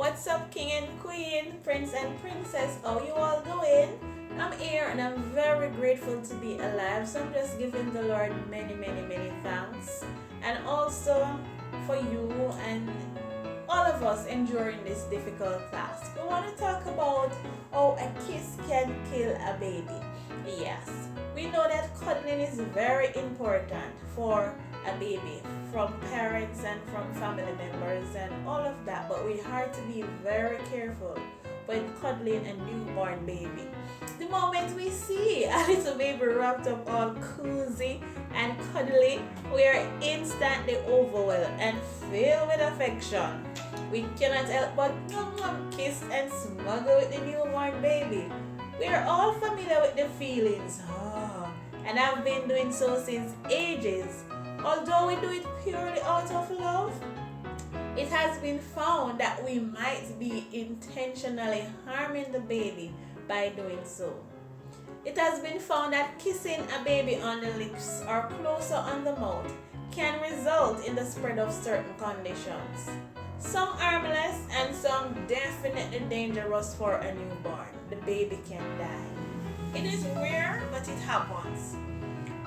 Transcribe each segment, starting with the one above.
What's up, king and queen, prince and princess? How you all doing? I'm here and I'm very grateful to be alive. So I'm just giving the Lord many thanks. And also for you and all of us enduring this difficult task. We want to talk about how a kiss can kill a baby. Yes, we know that cuddling is very important for a baby, from parents and from family members and all of that, but we have to be very careful when cuddling a newborn baby. The moment we see a little baby wrapped up all cozy and cuddly, we are instantly overwhelmed and filled with affection. We cannot help but kiss and snuggle with the newborn baby. We are all familiar with the feelings, and I've been doing so since ages. Although we do it purely out of love, it has been found that we might be intentionally harming the baby by doing so. It has been found that kissing a baby on the lips or closer on the mouth can result in the spread of certain conditions. Some harmless and some definitely dangerous for a newborn. The baby can die. It is rare, but it happens.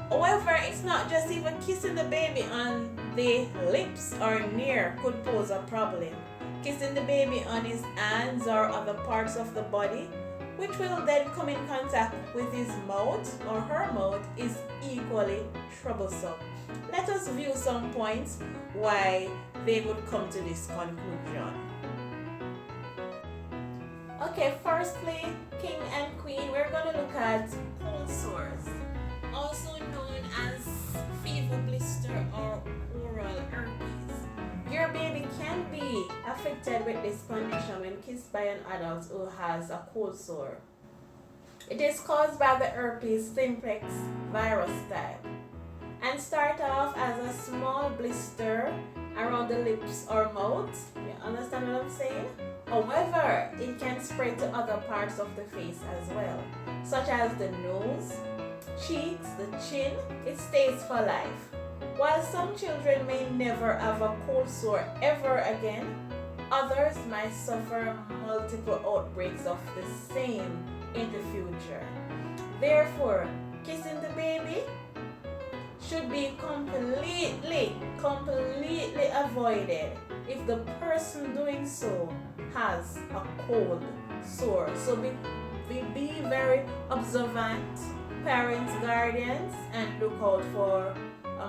However, it's not just even kissing the baby on the lips or near could pose a problem. Kissing the baby on his hands or other parts of the body, which will then come in contact with his mouth or her mouth, is equally troublesome. Let us view some points why they would come to this conclusion. Okay, firstly, king and queen, we're going to look at cold sores, also known as fever, blister, or oral herpes. Your baby can be affected with this condition when kissed by an adult who has a cold sore. It is caused by the herpes simplex virus type and start off as a small blister around the lips or mouth. You understand what I'm saying? However, it can spread to other parts of the face as well, such as the nose, cheeks, the chin. It stays for life. While some children may never have a cold sore ever again, others might suffer multiple outbreaks of the same in the future. Therefore, kissing the baby should be completely avoided if the person doing so has a cold sore. So be very observant, parents, guardians, and look out for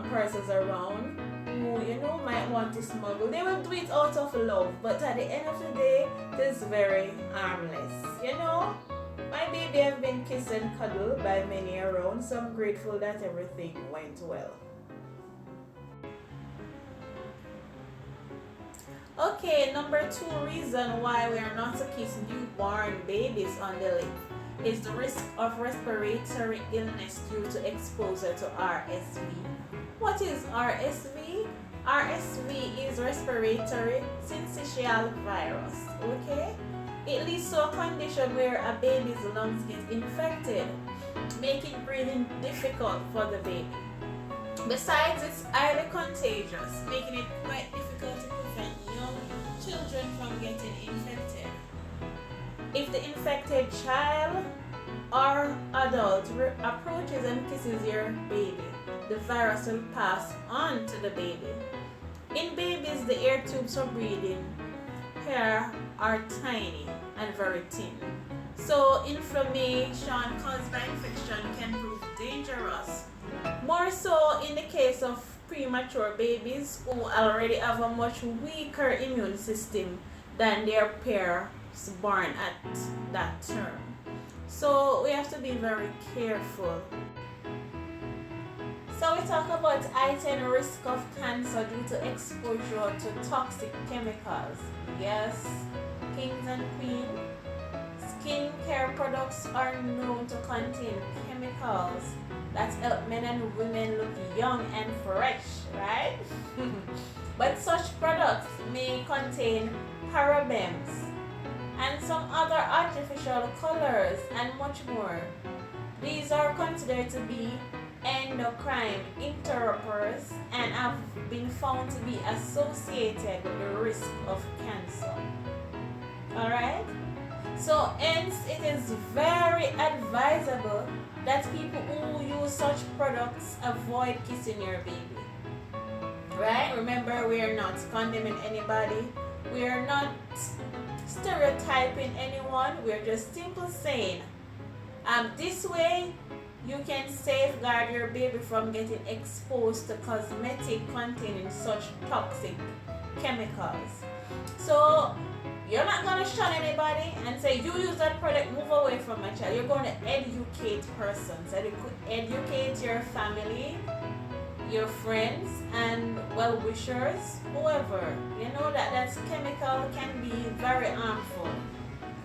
persons around who might want to smuggle. They will do it out of love, but at the end of the day, it is very harmless. My baby has been kissed and cuddled by many around, so I'm grateful that everything went well. Okay, number 2 reason why we are not to kiss newborn babies on the lip is the risk of respiratory illness due to exposure to RSV. What is RSV? RSV is respiratory syncytial virus. Okay? It leads to a condition where a baby's lungs get infected, making breathing difficult for the baby. Besides, it's highly contagious, making it quite difficult to prevent young children from getting infected. If the infected child or adult approaches and kisses your baby, the virus will pass on to the baby. In babies, the air tubes for breathing here are tiny and very thin. So inflammation caused by infection can prove dangerous. More so in the case of premature babies who already have a much weaker immune system than their peers born at that term. So we have to be very careful. So we talk about heightened risk of cancer due to exposure to toxic chemicals. Yes, kings and queens, skincare products are known to contain chemicals that help men and women look young and fresh, right? But such products may contain parabens and some other artificial colors and much more. These are considered to be endocrine interrupters and have been found to be associated with the risk of cancer. Alright? So hence it is very advisable that people who use such products avoid kissing your baby. Right? Remember, we are not condemning anybody. We are not stereotyping anyone. We are just simply saying, this way you can safeguard your baby from getting exposed to cosmetic containing such toxic chemicals. So you're not going to shun anybody and say, you use that product, move away from my child. You're going to educate persons, educate your family, your friends and well-wishers, whoever. You know that chemical can be very harmful.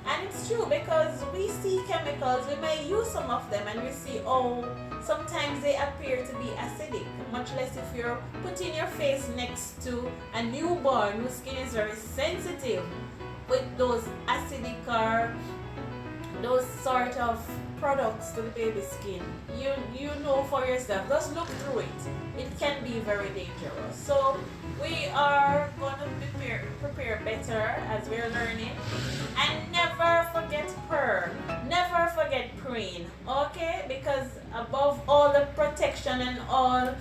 And it's true, because we see chemicals, we may use some of them and we see, oh, sometimes they appear to be acidic, much less if you're putting your face next to a newborn whose skin is very sensitive with those acidic or those sort of products to the baby's skin. You know for yourself, just look through it. It can be very dangerous. So we are going to prepare better as we're learning. And never forget purr. Never forget preen. Okay? Because above all the protection and all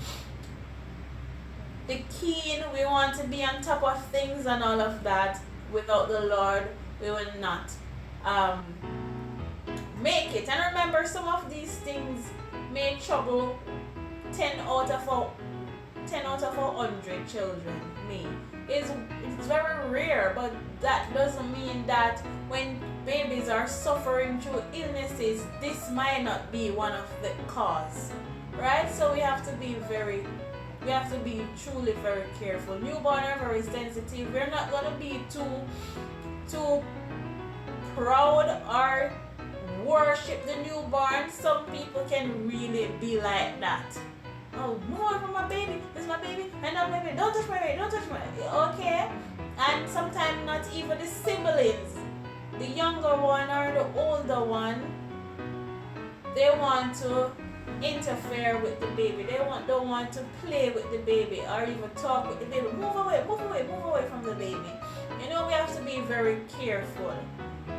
the keen, we want to be on top of things and all of that. Without the Lord, we will not make it. And remember, some of these things may trouble 10 out of 100 children. It's very rare, but that doesn't mean that when babies are suffering through illnesses, this might not be one of the cause, right? So we have to be truly very careful. Newborn are very sensitive. We're not going to be too proud or worship the newborn. Some people can really be like that. Oh, move on from my baby. This is my baby. And now, baby, don't touch my baby. Don't touch my baby. Okay? And sometimes not even the siblings, the younger one or the older one, they want to interfere with the baby. They don't want to play with the baby or even talk with the baby. Move away from the baby. You know, we have to be very careful.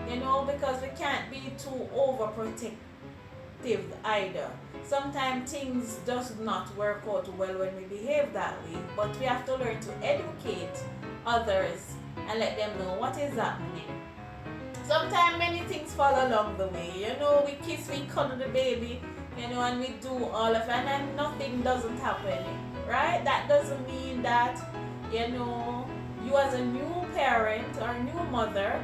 You know, because we can't be too overprotective either. Sometimes things does not work out well when we behave that way, but we have to learn to educate others and let them know what is happening. Sometimes many things fall along the way. You know, we kiss, we cuddle the baby, you know, and we do all of it, and then nothing doesn't happen, right? That doesn't mean that, you know, you as a new parent or a new mother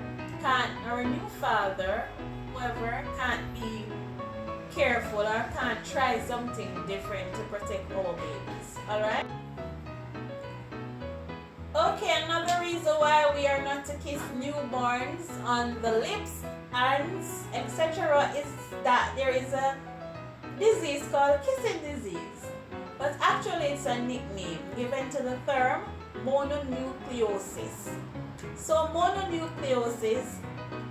or a new father, whoever, can't be careful or can't try something different to protect our babies. Alright? Okay, another reason why we are not to kiss newborns on the lips, hands, etc. is that there is a disease called kissing disease. But actually it's a nickname given to the term mononucleosis. So mononucleosis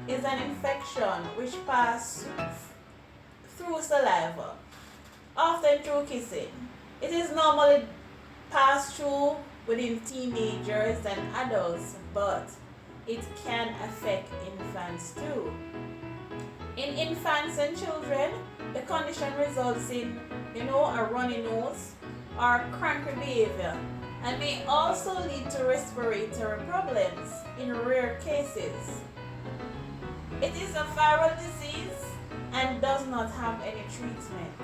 is an infection which passes through saliva, often through kissing. It is normally passed through within teenagers and adults, but it can affect infants too. In infants and children, the condition results in, a runny nose or cranky behavior, and may also lead to respiratory problems in rare cases. It is a viral disease and does not have any treatment.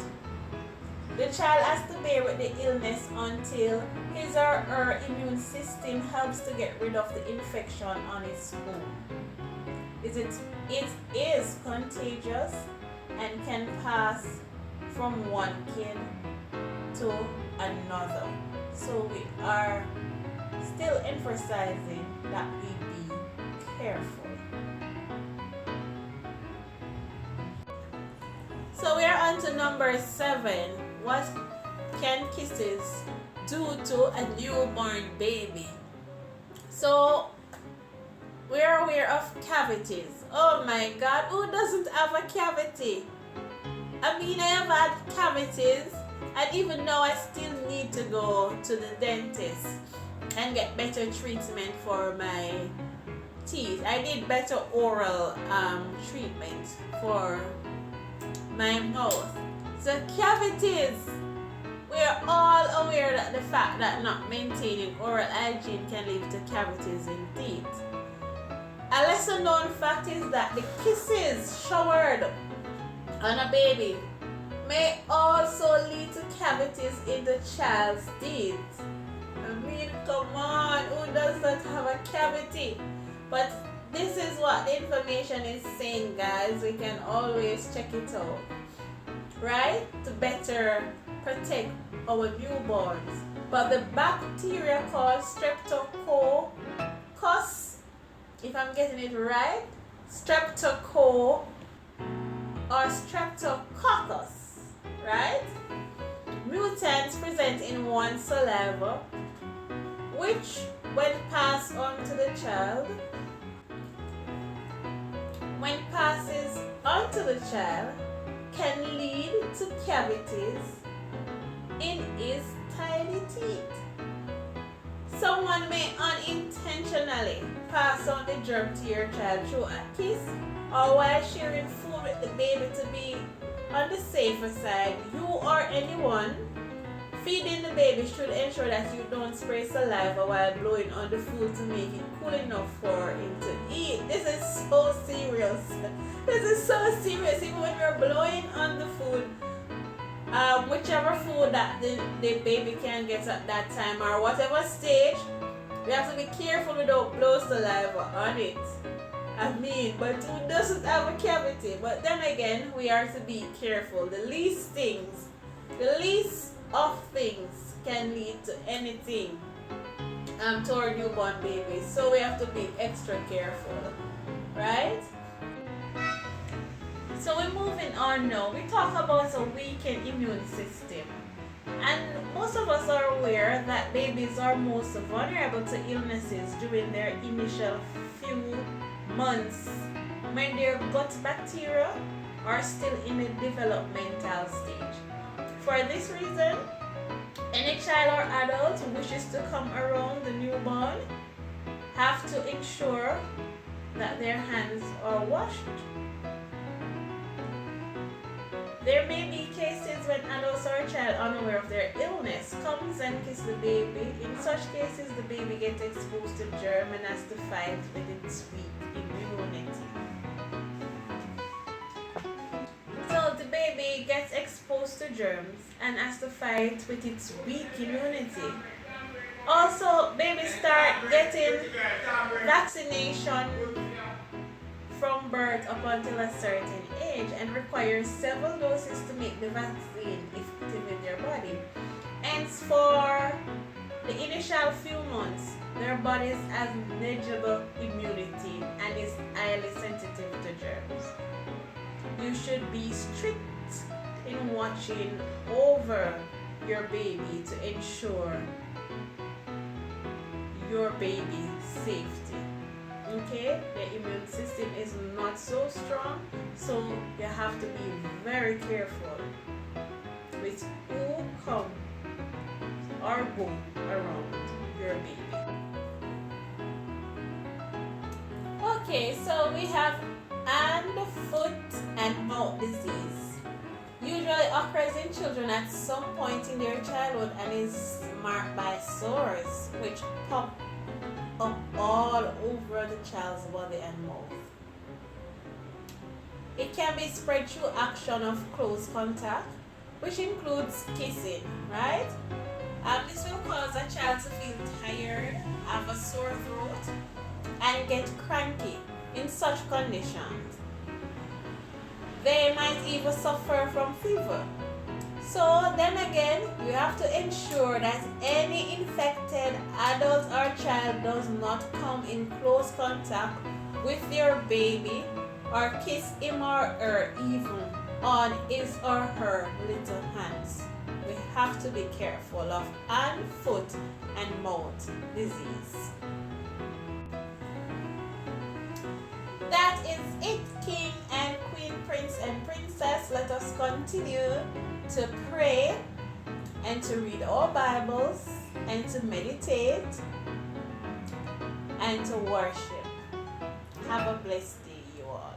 The child has to bear with the illness until his or her immune system helps to get rid of the infection on its own. It is contagious and can pass from one kin to another. So we are still emphasizing that we be careful. So we are on to number 7. What can kisses do to a newborn baby? So we are aware of cavities. Oh my God, who doesn't have a cavity? I mean, I have had cavities, and even now I still need to go to the dentist and get better treatment for my teeth. I did better oral treatment for my mouth. So cavities. We are all aware that the fact that not maintaining oral hygiene can lead to cavities in teeth. A lesser known fact is that the kisses showered on a baby may also lead to cavities in the child's teeth. I mean, come on, who does not have a cavity? But this is what the information is saying, guys. We can always check it out, right? To better protect our newborns. But the bacteria called streptococcus, if I'm getting it right, streptococcus or streptococcus, right? Mutants present in one's saliva, which, when passed on to the child, can lead to cavities in his tiny teeth. Someone may unintentionally pass on the germ to your child through a kiss or while sharing food with the baby. To be on the safer side, you or anyone feeding the baby should ensure that you don't spray saliva while blowing on the food to make it cool enough for him to eat. This is so serious. This is so serious. Even when you're blowing on the food, whichever food that the baby can get at that time or whatever stage, we have to be careful we don't blow saliva on it. I mean, but who doesn't have a cavity? But then again, we are to be careful. The least of things can lead to anything to our newborn babies. So we have to be extra careful, right? So we're moving on now. We talk about a weakened immune system. And most of us are aware that babies are most vulnerable to illnesses during their initial few months when their gut bacteria are still in a developmental stage. For this reason, any child or adult who wishes to come around the newborn have to ensure that their hands are washed. There may be cases when adults or a child unaware of their illness comes and kisses the baby. In such cases, the baby gets exposed to germ and has to fight with its weak immunity. So the baby gets exposed to germs and has to fight with its weak immunity. Also, babies start getting vaccination from birth up until a certain age and requires several doses to make the vaccine effective in their body. Hence, for the initial few months, their bodies have negligible immunity and is highly sensitive to germs. You should be strict in watching over your baby to ensure your baby's safety. Okay, the immune system is not so strong, so you have to be very careful with who come or go around your baby. Okay, so we have hand, foot, and mouth disease. Usually occurs in children at some point in their childhood and is marked by sores which pop up all over the child's body and mouth. It can be spread through action of close contact, which includes kissing, right? This will cause a child to feel tired, have a sore throat, and get cranky. In such conditions, they might even suffer from fever. So then again, you have to ensure that any infected adult or child does not come in close contact with your baby or kiss him or her even on his or her little hands. We have to be careful of hand, foot, and mouth disease. That is it, King and Queen, Prince and Princess. Let us continue to pray and to read our Bibles and to meditate and to worship. Have a blessed day, you all.